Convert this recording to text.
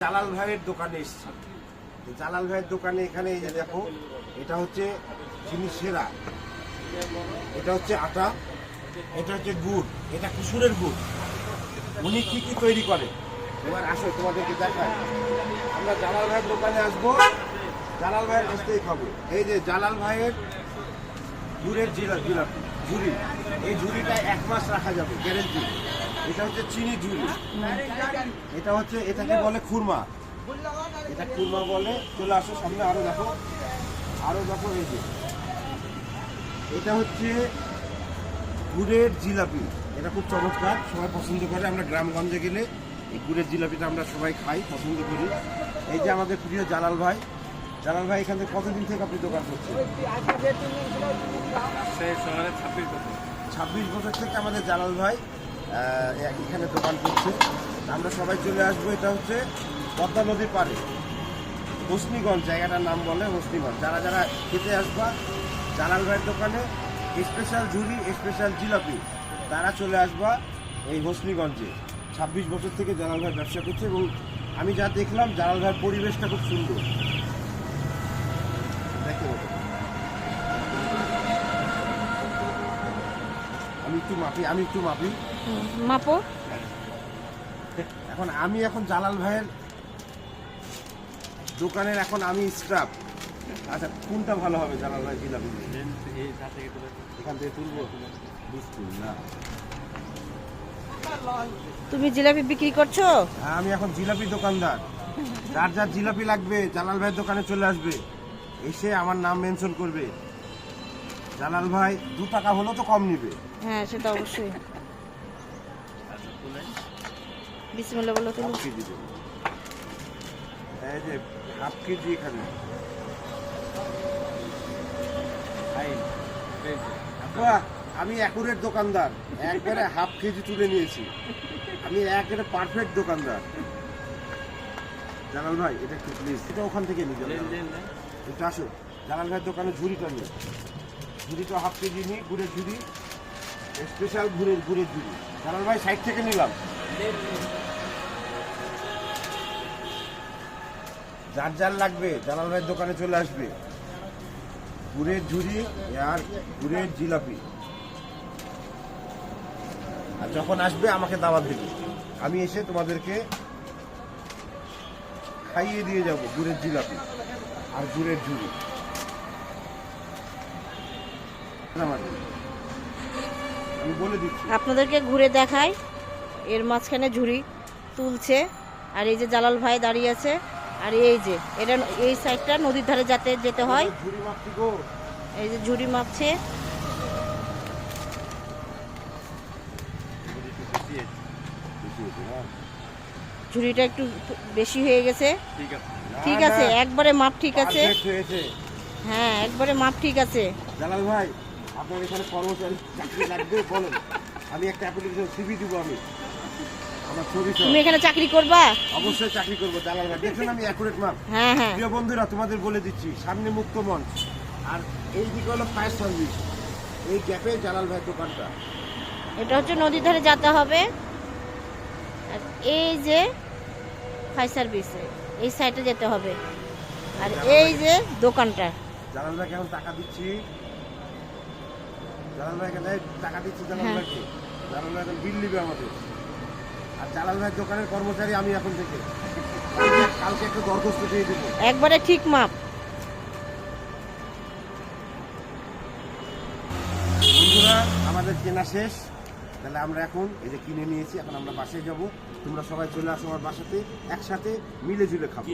জালাল ভাইয়ের দোকানে এসেছি। জালাল ভাইয়ের দোকানে এখানে এই যে দেখো, এটা হচ্ছে জিনিস সেরা, এটা হচ্ছে আটা, এটা হচ্ছে গুড়, এটা কুসুরের গুড়। উনি কি কি তৈরি করে এবার আসো তোমাদেরকে দেখায়। আমরা জালাল ভাইয়ের দোকানে আসবো, জালাল ভাইয়ের কাছ থেকেই খাবো। এই যে জালাল ভাইয়ের গুড়ের জিলাপি ঝুড়ি, এই ঝুড়িটা 1 মাস রাখা যাবে গ্যারেন্টি। এটা হচ্ছে চিনি ঝুড়ি, এটা হচ্ছে এটাকে বলে খুরমা, এটা খুরমা বলে। চলে আসো সামনে, আরো দেখো এই যে এটা হচ্ছে গুড়ের জিলাপি, এটা খুব চমৎকার, সবাই পছন্দ করে। আমরা গ্রামগঞ্জে গেলে এই গুড়ের জিলাপিটা আমরা সবাই খাই, পছন্দ করি। এই যে আমাদের প্রিয় জালাল ভাই, জালাল ভাই এখান থেকে কতদিন থেকে আপনি দোকান করছেন? 26 বছর থেকে আমাদের জালাল ভাই এখানে দোকান করছে। আমরা সবাই চলে আসবো। এটা হচ্ছে পদ্মা নদীর পাড়ে হোসনিগঞ্জ, জায়গাটার নাম বলে হোসনিগঞ্জ। যারা যারা খেতে আসবা জালাল ভাইয়ের দোকানে স্পেশাল ঝুড়ি, স্পেশাল জিলাপি, তারা চলে আসবা এই হোসনিগঞ্জে। 26 বছর থেকে জালাল ভাই ব্যবসা করছে এবং আমি যা দেখলাম জালাল ভাইয়ের পরিবেশটা খুব সুন্দর। দেখতে পাবো, আমি একটু মাপি মাপো। আমি এখন জালাল ভাইয়ের দোকানের আমি স্টাফ। আচ্ছা, কোনটা ভালো হবে জালাল ভাই জিলাপি? এখান থেকে তুলবো না? তুমি জিলাপি বিক্রি করছো? হ্যাঁ, আমি এখন জিলাপি দোকানদার। যার যার জিলাপি লাগবে জালাল ভাইয়ের দোকানে চলে আসবে, এসে আমার নাম মেনশন করবে। জালাল ভাই 2 টাকা হলেও তো কম নিবে। হ্যাঁ, সেটা অবশ্যই। বিসমিল্লাহ বলো তো। এই যে হাফ কেজি এখানে। আমি অ্যাকুরেট দোকানদার, একবারে হাফ কেজি তুলে নিয়েছি। আমি একেবারে পারফেক্ট দোকানদার। জালাল ভাই এটা একটু প্লিজ, এটা ওখান থেকে নিয়ে যাবেন। একটু আসো জালাল ভাইয়ের দোকানে ঝুড়িটা নিয়ে, ঝুড়িটা হাফ কেজি নিই, গুড়ের ঝুড়ি, স্পেশাল গুড়ের ঝুড়ি। জালাল ভাই সাইড থেকে নিলাম। যার যার লাগবে জালাল ভাইয়ের দোকানে চলে আসবে। গুড়ের ঝুড়ি আর গুড়ের জিলাপি। আর যখন আসবে আমাকে দাওয়াত দেবে, আমি এসে তোমাদেরকে খাইয়ে দিয়ে যাব গুড়ের জিলাপি আর গুড়ের ঝুড়ি। আমি বলে দিচ্ছি, আপনাদেরকে ঘুরে দেখাই। এর মাঝখানে ঝুড়ি তুলছে, আর এই যে জালাল ভাই দাঁড়িয়ে আছে, আর এই যে এটা এই সাইডটা নদীর ধারে যেতে হয়। এই যে ঝুড়ি মাপছে। ঝুড়িটা একটু বেশি হয়ে গেছে। ঠিক আছে, একবারে মাপ ঠিক আছে। হ্যাঁ, একবারে মাপ ঠিক আছে। জালাল ভাই আপনার এখানে কর্মচারী চাকরি লাগবে বলেন, আমি একটা অ্যাপ্লিকেশন সিভি দিব। তুমি এখানে চাকরি করবা? অবশ্যই চাকরি করবো জালাল ভাই, দেখুন আমি অ্যাকুরেট মাপ। হ্যাঁ হ্যাঁ, প্রিয় বন্ধুরা তোমাদের বলে দিচ্ছি, সামনে মুক্ত মঞ্চ আর এই দিকে হলো ফায়ার সার্ভিস, এই গ্যাপে জালাল ভাইয়ের দোকানটা। এটা হচ্ছে নদীর ধারে যেতে হবে। আর এই যে ফায়ার সার্ভিস, এই সাইডে যেতে হবে। আর এই যে দোকানটা। জালাল ভাইকে এখন টাকা দিচ্ছি, জালাল ভাইকে টাকা দিচ্ছি। জালাল ভাইকে, জালাল ভাই বিল নিবে আমাদের। আর জালাল ভাইয়ের দোকানের কর্মচারী আমি এখন থেকে। কালকে একটু দরখাস্ত দিয়ে দেবো, একবারে ঠিক মাপ। বন্ধুরা আমাদের কেনা শেষ, তাহলে আমরা এখন এই যে কিনে নিয়েছি, এখন আমরা বাসায় যাব। তোমরা সবাই চলে আসো আমার বাসাতে, একসাথে মিলে ঝুলে খাবো।